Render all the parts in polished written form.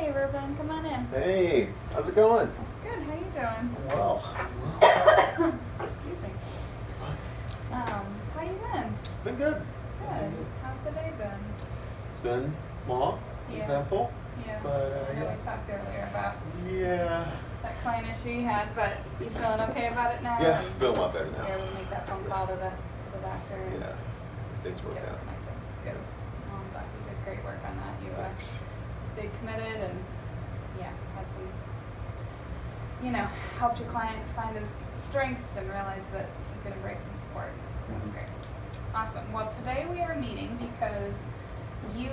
Hey, Ruben, come on in. Hey, how's it going? Good, how you doing? Well. Excuse me. Fine. How you been? Been good. Good. How's the day been? It's been long, Yeah. eventful. Yeah. But, I know yeah. we talked earlier about Yeah. that client issue you had, but you feeling okay about it now? Yeah, feel a lot better now. You're able to make that phone call to the doctor and Yeah, things get worked it out. connected. Good. Well, I'm glad you did great work on that. You Thanks. stayed committed and had some, helped your client find his strengths and realize that he could embrace some support. That was great. Awesome. Well, today we are meeting because we've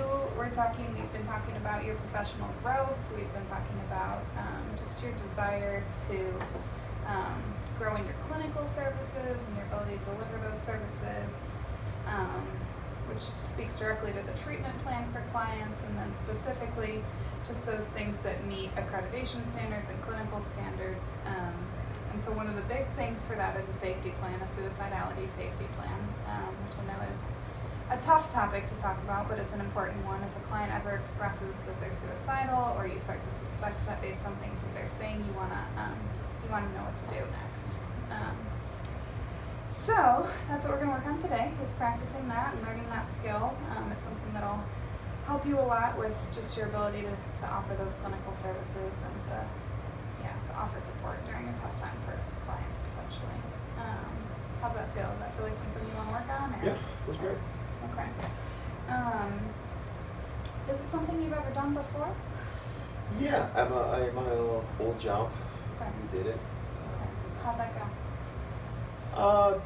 been talking about your professional growth. We've been talking about just your desire to grow in your clinical services and your ability to deliver those services, which speaks directly to the treatment plan for clients, and then specifically just those things that meet accreditation standards and clinical standards. And so one of the big things for that is a safety plan, a suicidality safety plan, which I know is a tough topic to talk about, but it's an important one. If a client ever expresses that they're suicidal, or you start to suspect that based on things that they're saying, you wanna know what to do next. So that's what we're gonna work on today, is practicing that and learning that skill. It's something that'll help you a lot with just your ability to offer those clinical services and to offer support during a tough time for clients potentially. How's that feel? Does that feel like something you want to work on? Or? Yeah, feels great. Okay. Is it something you've ever done before? Yeah, at my old job. Okay. We did it. Okay. How'd that go?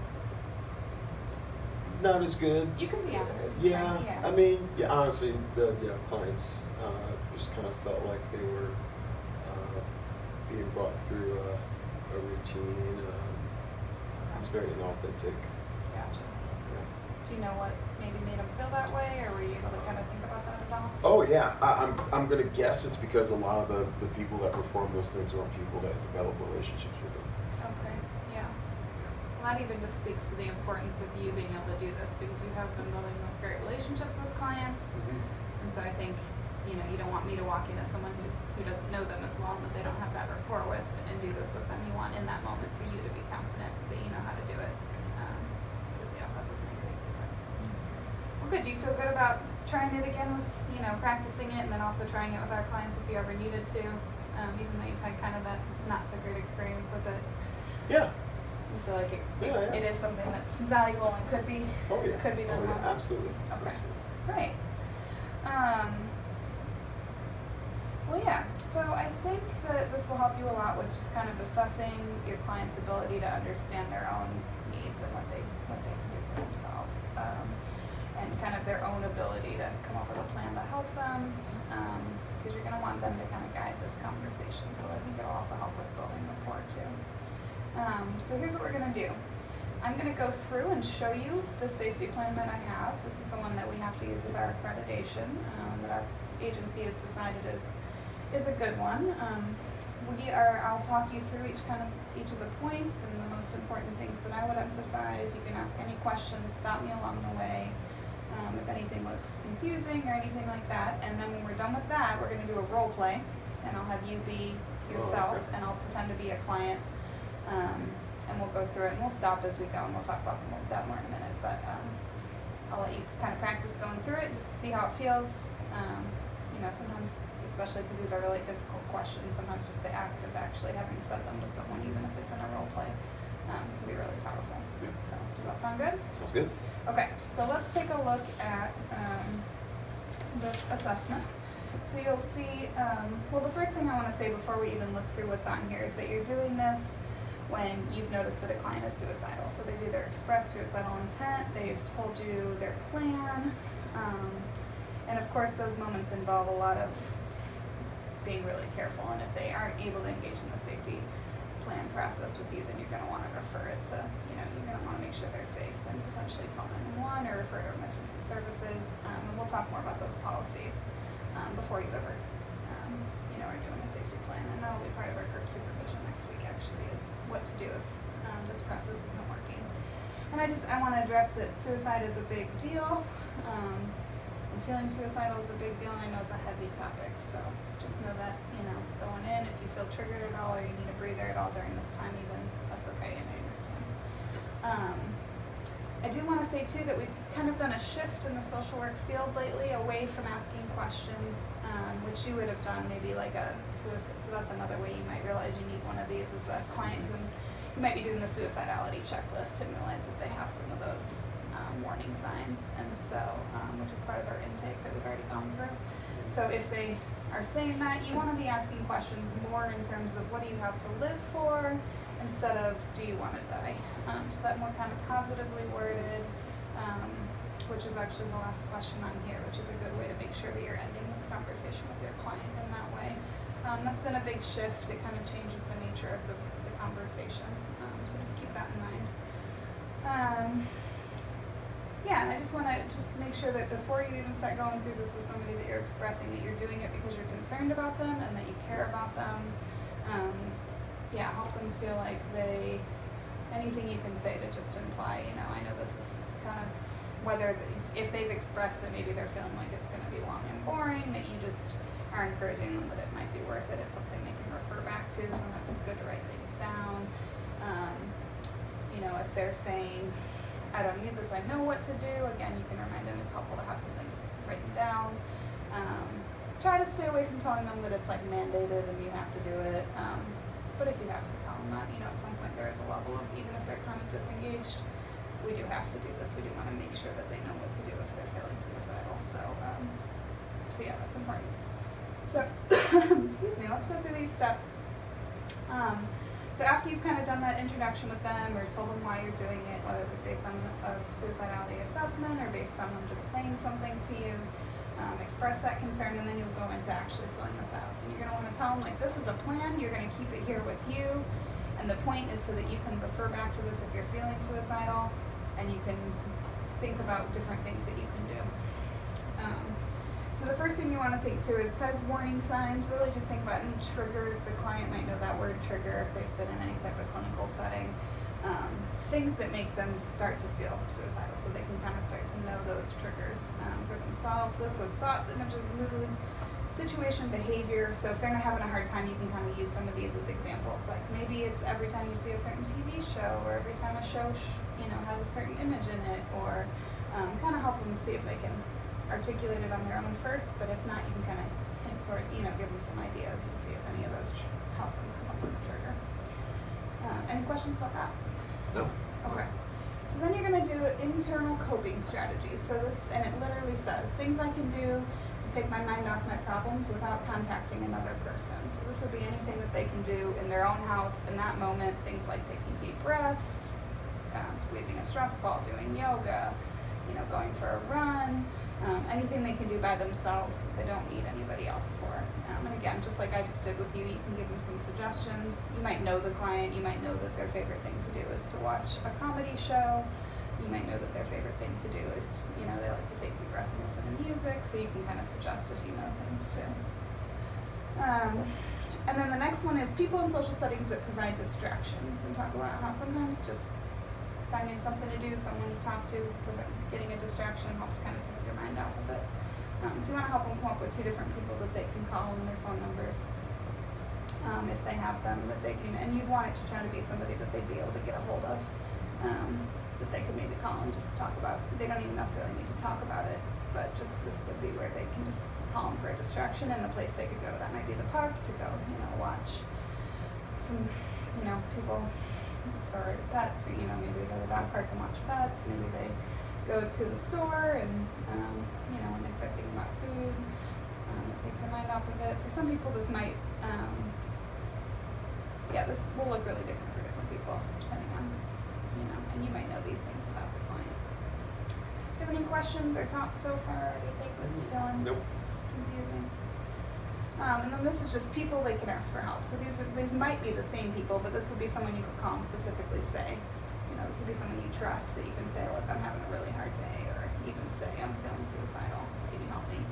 Not as good. You can be honest. Yeah, Yeah. I mean, honestly, the clients just kind of felt like they were being brought through a routine. It's very inauthentic. Gotcha. Yeah. Do you know what maybe made them feel that way, or were you able to kind of think about that at all? Oh yeah, I'm gonna guess it's because a lot of the people that perform those things aren't people that develop relationships with them. Okay. Yeah. Well, that even just speaks to the importance of you being able to do this, because you have been building those great relationships with clients, and so I think you don't want me to walk into someone who doesn't know them as well and that they don't have that rapport with and do this with them. You want in that moment for you to be confident that you know how to do it, because that does make a big difference. Well, good. Do you feel good about trying it again with practicing it, and then also trying it with our clients if you ever needed to, even though you've had kind of that not so great experience with it? Yeah. You feel like it is something that's valuable and could be done well? Absolutely. Okay. Absolutely. Great. Well, yeah, so I think that this will help you a lot with just kind of assessing your client's ability to understand their own needs and what they can do for themselves, and kind of their own ability to come up with a plan to help them, because you're going to want them to kind of guide this conversation. So I think it'll also help with building rapport too. So here's what we're going to do. I'm going to go through and show you the safety plan that I have. This is the one that we have to use with our accreditation, that our agency has decided is a good one. I'll talk you through each of the points and the most important things that I would emphasize. You can ask any questions, stop me along the way, if anything looks confusing or anything like that. And then when we're done with that, we're going to do a role play, and I'll have you be yourself, and I'll pretend to be a client, and we'll go through it, and we'll stop as we go, and we'll talk about that more in a minute. But I'll let you kind of practice going through it, just to see how it feels. Sometimes, especially because these are really difficult questions, sometimes just the act of actually having said them to someone, even if it's in a role play, can be really powerful. Yeah. So does that sound good? Sounds good. Okay, so let's take a look at this assessment. So you'll see, the first thing I want to say before we even look through what's on here is that you're doing this when you've noticed that a client is suicidal. So they've either expressed suicidal intent, they've told you their plan, and of course those moments involve a lot of being really careful, and if they aren't able to engage in the safety plan process with you, then you're going to want to refer it to, you're going to want to make sure they're safe and potentially call 911 or refer to emergency services, and we'll talk more about those policies before you ever, are doing a safety plan, and that'll be part of our group supervision next week actually, is what to do if this process isn't working. And I want to address that suicide is a big deal. Feeling suicidal is a big deal, and I know it's a heavy topic, so just know that, going in, if you feel triggered at all or you need a breather at all during this time even, that's okay, and I understand. I do want to say too that we've kind of done a shift in the social work field lately away from asking questions, which you would have done maybe like a suicide. So that's another way you might realize you need one of these as a client who you might be doing the suicidality checklist and realize that they have some of those warning signs, and so which is part of our intake that we've already gone through. So if they are saying that, you want to be asking questions more in terms of what do you have to live for, instead of do you want to die. So that more kind of positively worded, which is actually the last question on here, which is a good way to make sure that you're ending this conversation with your client in that way. That's been a big shift. It kind of changes the nature of the conversation. So just keep that in mind. Yeah, and I just want to make sure that before you even start going through this with somebody that you're expressing that you're doing it because you're concerned about them and that you care about them. Help them feel like anything you can say to just imply, I know this is kind of, if they've expressed that maybe they're feeling like it's going to be long and boring, that you just are encouraging them that it might be worth it. It's something they can refer back to. Sometimes it's good to write things down. If they're saying, I don't need this, I know what to do, again, you can remind them it's helpful to have something written down. Try to stay away from telling them that it's like mandated and you have to do it. But if you have to tell them that, at some point there is a level of, even if they're kind of disengaged, we do have to do this. We do want to make sure that they know what to do if they're feeling suicidal. So yeah, that's important. So, excuse me, let's go through these steps. So after you've kind of done that introduction with them or told them why you're doing it, whether it was based on a suicidality assessment or based on them just saying something to you, express that concern, and then you'll go into actually filling this out. And you're going to want to tell them, like, this is a plan, you're going to keep it here with you, and the point is so that you can refer back to this if you're feeling suicidal, and you can think about different things that you can do. So the first thing you want to think through is, it says warning signs. Really just think about any triggers. The client might know that word trigger if they've been in any type of clinical setting. Things that make them start to feel suicidal, so they can kind of start to know those triggers for themselves. Those thoughts, images, mood, situation, behavior. So if they're not having a hard time, you can kind of use some of these as examples. Like maybe it's every time you see a certain TV show, or every time a show has a certain image in it, or kind of help them see if they can articulate it on their own first, but if not, you can kind of hint toward, give them some ideas and see if any of those help them come up with a trigger. Any questions about that? No. Okay. So then you're going to do internal coping strategies. So and it literally says, things I can do to take my mind off my problems without contacting another person. So this would be anything that they can do in their own house in that moment, things like taking deep breaths, squeezing a stress ball, doing yoga, going for a run, anything they can do by themselves that they don't need anybody else for. And again, just like I just did with you, you can give them some suggestions. You might know the client, you might know that their favorite thing to do is to watch a comedy show. You might know that their favorite thing to do is, they like to take deep breaths and listen to music, so you can kind of suggest if you know things too. And then the next one is people in social settings that provide distractions, and talk about how sometimes just finding something to do, someone to talk to, getting a distraction helps kind of take your mind off of it. So you want to help them come up with 2 different people that they can call and their phone numbers, if they have them, that they can, and you'd want it to try to be somebody that they'd be able to get a hold of, that they could maybe call and just talk about. They don't even necessarily need to talk about it, but just this would be where they can just call them for a distraction, and a place they could go. That might be the park to go, watch some, people, or pets, or, maybe they go to the dog park and watch pets, maybe they go to the store and, when they start thinking about food, it takes their mind off of it. For some people this might, this will look really different for different people, depending on, and you might know these things about the client. Do you have any questions or thoughts so far? Do you think that's feeling confusing? And then this is just people they can ask for help. So these might be the same people, but this would be someone you could call and specifically say, this would be someone you trust that you can say, look, I'm having a really hard day, or even say, I'm feeling suicidal, can you help me?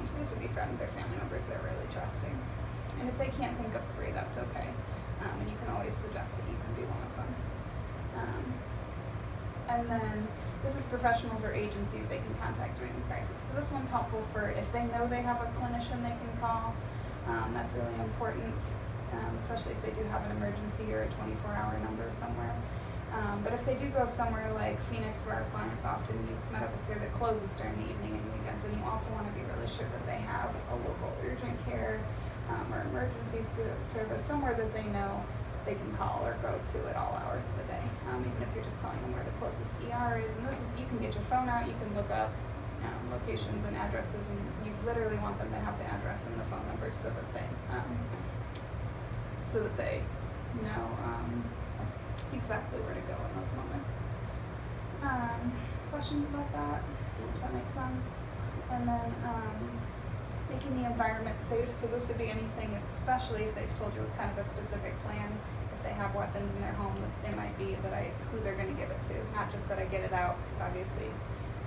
So these would be friends or family members that are really trusting. And if they can't think of 3, that's okay. And you can always suggest that you can be one of them. And then This is professionals or agencies they can contact during a crisis. So this one's helpful for if they know they have a clinician they can call. That's really important, especially if they do have an emergency or a 24-hour number somewhere. But if they do go somewhere like Phoenix, where our clients often use medical care that closes during the evening and weekends, then you also want to be really sure that they have a local urgent care or emergency service, somewhere that they know they can call or go to at all hours of the day, even if you're just telling them where the closest ER is. And this is, you can get your phone out, you can look up locations and addresses, and you literally want them to have the address and the phone number so that they know exactly where to go in those moments. Questions about that? Does that make sense? And then making the environment safe. So this would be anything, especially if they've told you kind of a specific plan. If they have weapons in their home, it might be that who they're going to give it to, not just that I get it out, because obviously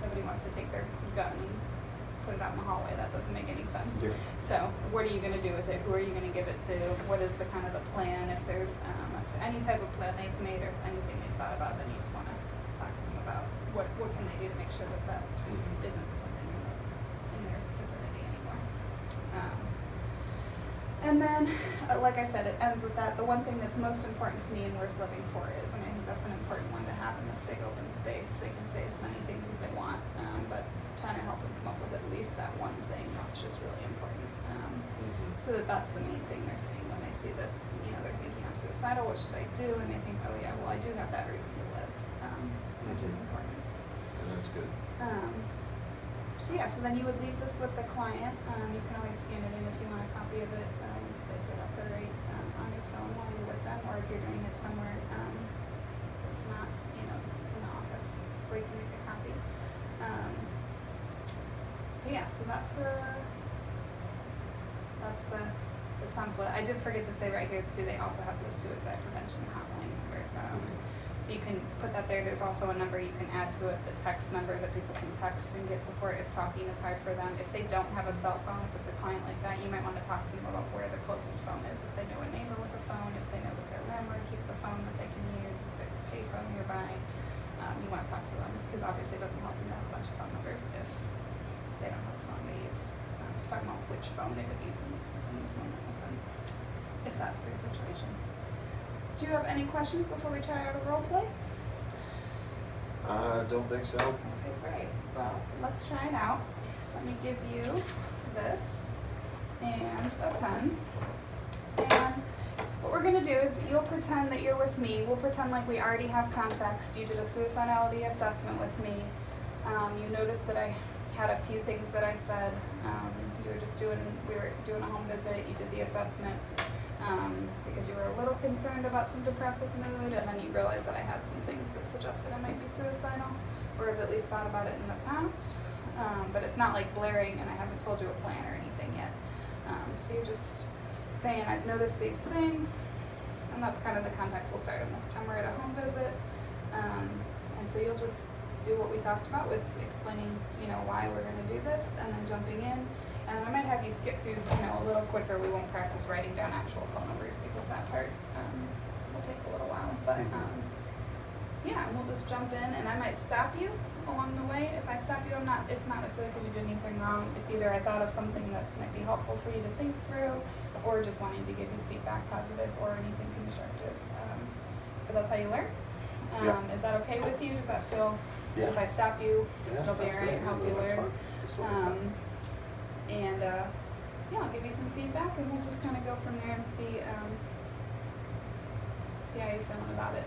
nobody wants to take their gun and put it out in the hallway. That doesn't make any sense. Yeah. So what are you going to do with it? Who are you going to give it to? What is the kind of the plan? If there's any type of plan they've made or anything they've thought about, then you just want to talk to them about what can they do to make sure that isn't something in their vicinity anymore. And then, like I said, it ends with that. The one thing that's most important to me and worth living for is, and I think that's an important one to have in this big open space. They can say as many things as they want, but trying to help them come up with at least that one thing that's just really important. So that's the main thing they're seeing when they see this. You know, they're thinking, I'm suicidal, what should I do? And they think, oh yeah, well I do have that reason to live, which is important. And that's good. So yeah, so then you would leave this with the client. You can always scan it in if you want a copy of it. If they say that's alright, on your phone while you're with them, or if you're doing it somewhere that's not, in the office, where you can make a copy. But yeah, so that's the template. I did forget to say right here too, they also have the suicide prevention hotline where so you can put that there. There's also a number you can add to it, the text number that people can text and get support if talking is hard for them. If they don't have a cell phone, if it's a client like that, you might want to talk to them about where the closest phone is. If they know a neighbor with a phone, if they know that their landlord keeps a phone that they can use, if there's a payphone nearby, you want to talk to them, because obviously it doesn't help you to have a bunch of phone numbers if they don't have a phone to use. Just talking about which phone they would use in this moment with them, if that's their situation. Do you have any questions before we try out a role play? I don't think so. Okay, great. Well, let's try it out. Let me give you this and a pen. And what we're going to do is you'll pretend that you're with me. We'll pretend like we already have context. You did a suicidality assessment with me. You noticed that I had a few things that I said. We were doing a home visit. You did the assessment. Because you were a little concerned about some depressive mood, and then you realized that I had some things that suggested I might be suicidal, or have at least thought about it in the past. But it's not like blaring, and I haven't told you a plan or anything yet. So you're just saying, I've noticed these things, and that's kind of the context we'll start in. We'll pretend we're at a home visit, and so you'll just do what we talked about with explaining, why we're going to do this, and then jumping in. And I might have you skip through, a little quicker. We won't practice writing down actual phone numbers because that part will take a little while. But yeah, we'll just jump in, and I might stop you along the way. If I stop you, it's not necessarily because you did anything wrong. It's either I thought of something that might be helpful for you to think through, or just wanting to give you feedback, positive or anything constructive. But that's how you learn. Is that okay with you? Does that feel? Yeah. If I stop you, it'll be alright. Help you That's learn. fine. And I'll give you some feedback, and we'll just kind of go from there and see how you're feeling about it.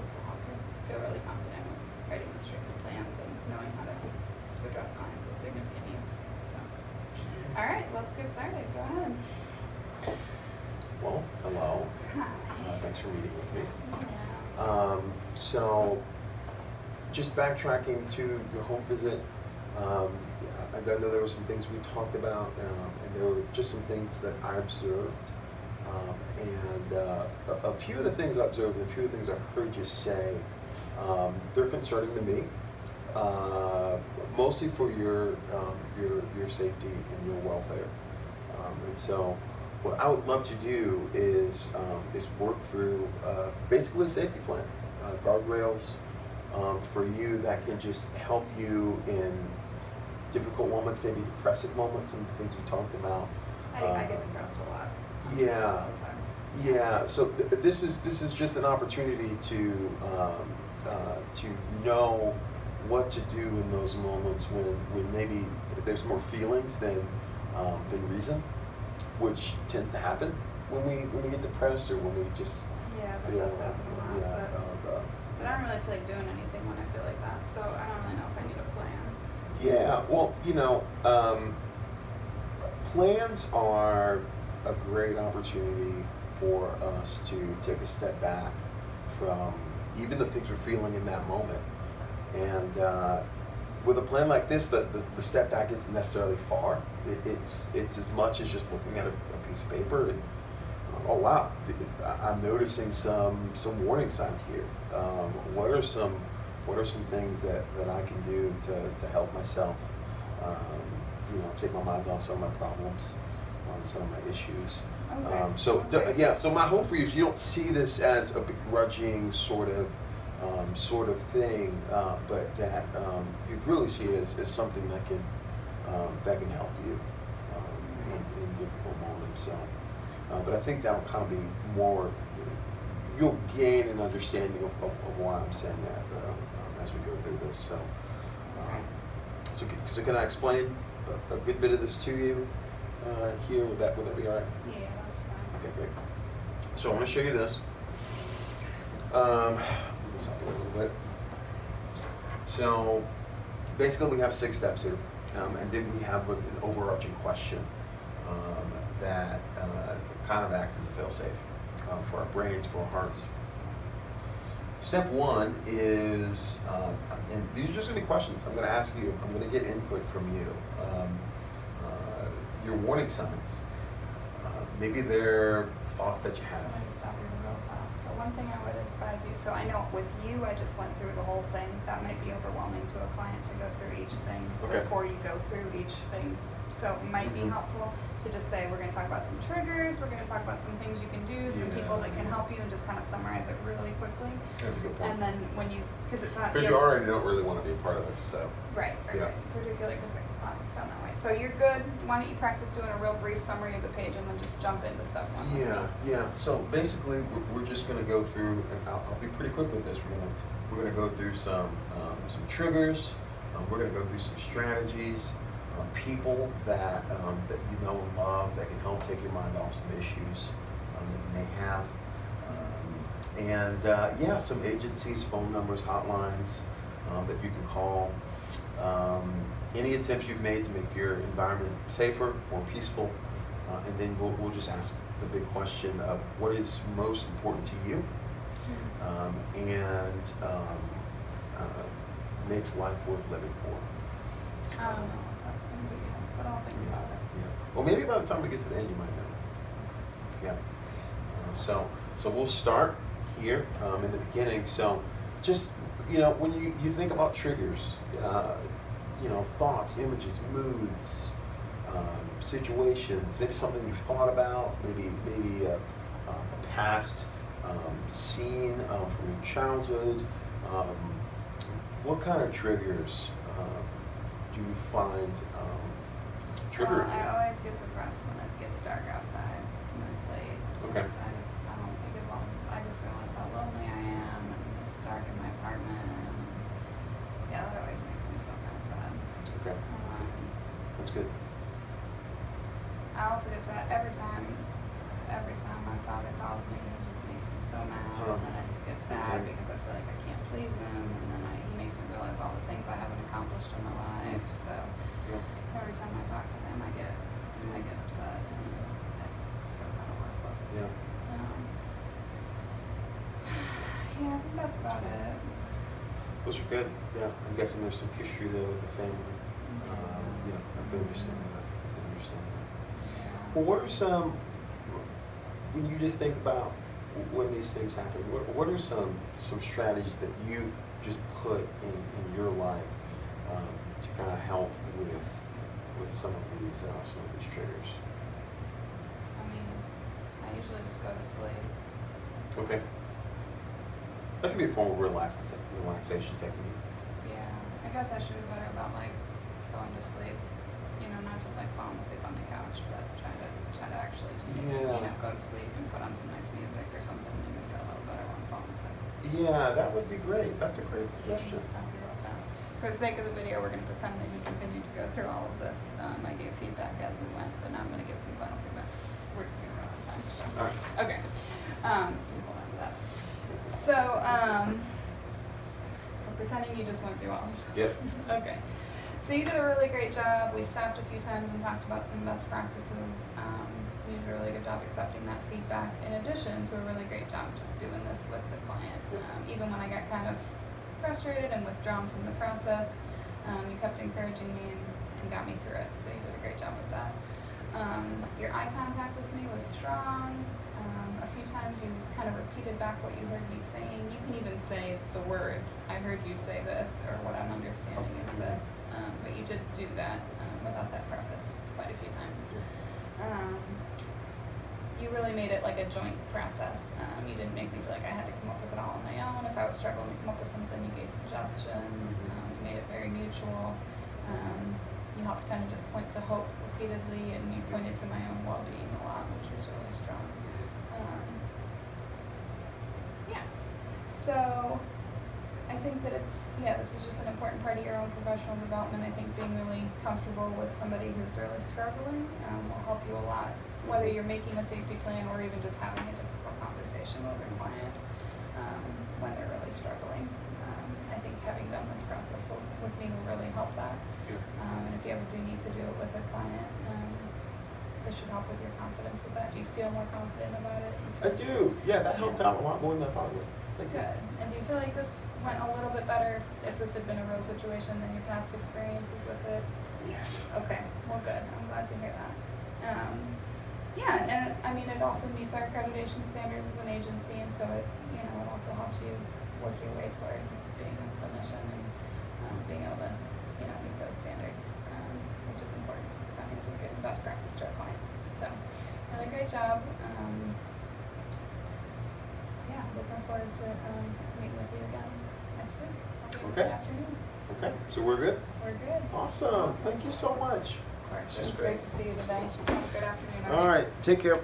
This will help you feel really confident with writing the stricter plans and knowing how to address clients with significant needs. So, all right, let's get started. Go ahead. Well, hello. Hi. Thanks for meeting with me. Yeah. So, just backtracking to your home visit. I know there were some things we talked about, and there were just some things that I observed. A few of the things I observed, and a few of the things I heard you say, they're concerning to me. Mostly for your safety and your welfare. And so, what I would love to do is work through basically a safety plan, guardrails, for you that can just help you in difficult moments, maybe depressive moments, and things we talked about. I get depressed a lot. Yeah. All the time. Yeah. So this is just an opportunity to know what to do in those moments when maybe there's more feelings than reason, which tends to happen when we get depressed or when we just Yeah, that feel does happen a lot. yeah. But I don't really feel like doing anything when I feel like that. So I don't really know if I need a plan. Yeah, well, plans are a great opportunity for us to take a step back from even the things we're feeling in that moment. And with a plan like this, the step back isn't necessarily far. It's as much as just looking at a piece of paper and, oh wow, I'm noticing some warning signs here. What are some things that I can do to help myself? Take my mind off some of my problems, on some of my issues. Okay. Okay. So my hope for you is you don't see this as a begrudging sort of thing, but that you really see it as something that can help you in difficult moments. So, but I think that'll kind of be more. You'll gain an understanding of why I'm saying that as we go through this. So can I explain a good bit of this to you here? Would that be all right? Yeah, that's fine. Okay, great. So I want to show you this. Let's up a little bit. So basically, we have 6 steps here, and then we have an overarching question that kind of acts as a fail-safe for our brains, for our hearts. Step 1 is, and these are just going to be questions. I'm going to ask you. I'm going to get input from you. Your warning signs. Maybe they're thoughts that you have. I'm going to stop you real fast. So one thing I would advise you, so I know with you, I just went through the whole thing. That might be overwhelming to a client to go through each thing before you go through each thing. So it might be helpful to just say, we're going to talk about some triggers, we're going to talk about some things you can do, some people that can help you, and just kind of summarize it really quickly. That's a good point. And then when because it's not... Because you already don't really want to be a part of this, so... Right. Particularly because the client was found that way. So you're good. Why don't you practice doing a real brief summary of the page and then just jump into stuff one with me. Yeah. So basically, we're just going to go through, and I'll be pretty quick with this. We're going to go through some triggers. We're going to go through some strategies, people that you know and love that can help take your mind off some issues that you may have, and some agencies, phone numbers, hotlines that you can call. Any attempts you've made to make your environment safer, more peaceful, and then we'll just ask the big question of what is most important to you, and makes life worth living for. I don't know what that's going to be yet, but I'll think about it. Yeah. Well, maybe by the time we get to the end, you might know. Yeah. So we'll start here in the beginning. So just, when you think about triggers, thoughts, images, moods, situations, maybe something you've thought about, maybe a past scene from your childhood. What kind of triggers do you find triggering? Well, I always get depressed when it gets dark outside and it's late. Okay. I just realize how lonely I am, and it's dark in my apartment. And yeah, that always makes me feel kind of sad. Okay. That's good. I also get sad every time my father calls me. It just makes me so mad, and then I just get sad because I feel like I can't please him, and then he makes me realize all the things I haven't accomplished in my life. So every time I talk to him, I get upset, and I just feel kind of worthless. Yeah. Yeah, I think that's about it. Those are good. Yeah. I'm guessing there's some history there with the family. I can understand that. Well, what are some, when you just think about when these things happen, what are some strategies that you've just put in your life to kind of help with some of these triggers? I mean, I usually just go to sleep. Okay. That could be a form of relaxation technique. Yeah, I guess I should be better about like going to sleep. You know, not just like falling asleep on the couch, but try to actually just make, you know, go to sleep and put on some nice music or something to make me feel a little better when I'm falling asleep. Yeah, that would be great. That's a great suggestion. Just stop you real fast. For the sake of the video, we're going to pretend that we continue to go through all of this. I gave feedback as we went, but now I'm going to give some final feedback. We're just going to run out of time. So. All right. Okay. Hold on to that. So, we're pretending you just went through all of this. Yep. Okay. So you did a really great job. We stopped a few times and talked about some best practices. You did a really good job accepting that feedback, in addition to a really great job just doing this with the client. Even when I got kind of frustrated and withdrawn from the process, you kept encouraging me and got me through it. So you did a great job with that. Your eye contact with me was strong. A few times you kind of repeated back what you heard me saying. You can even say the words, I heard you say this, or what I'm understanding is this. But you did do that without that preface quite a few times. You really made it like a joint process. You didn't make me feel like I had to come up with it all on my own. If I was struggling to come up with something, you gave suggestions. You made it very mutual. You helped kind of just point to hope repeatedly, and you pointed to my own well-being a lot, which was really strong. Yeah. So I think that this is just an important part of your own professional development. I think being really comfortable with somebody who's really struggling will help you a lot, whether you're making a safety plan or even just having a difficult conversation with a client when they're really struggling. I think having done this process with me will really help that. And if you ever do need to do it with a client, this should help with your confidence with that. Do you feel more confident about it? I do. Yeah, that helped out a lot more than I thought it would. Thank you. Good. And do you feel like this went a little bit better if this had been a real situation than your past experiences with it? Yes. Okay. Well, good. I'm glad to hear that. Yeah, and I mean, it also meets our accreditation standards as an agency, and so it also helps you work your way toward being a clinician and being able to, meet those standards, which is important because that means we're giving best practice to our clients. So, really great job. Yeah, looking forward to meeting with you again next week. Okay. Good afternoon. Okay, so we're good? We're good. Awesome. Thank you so much. Of course. It was great to see you today. Have a good afternoon. All right, take care.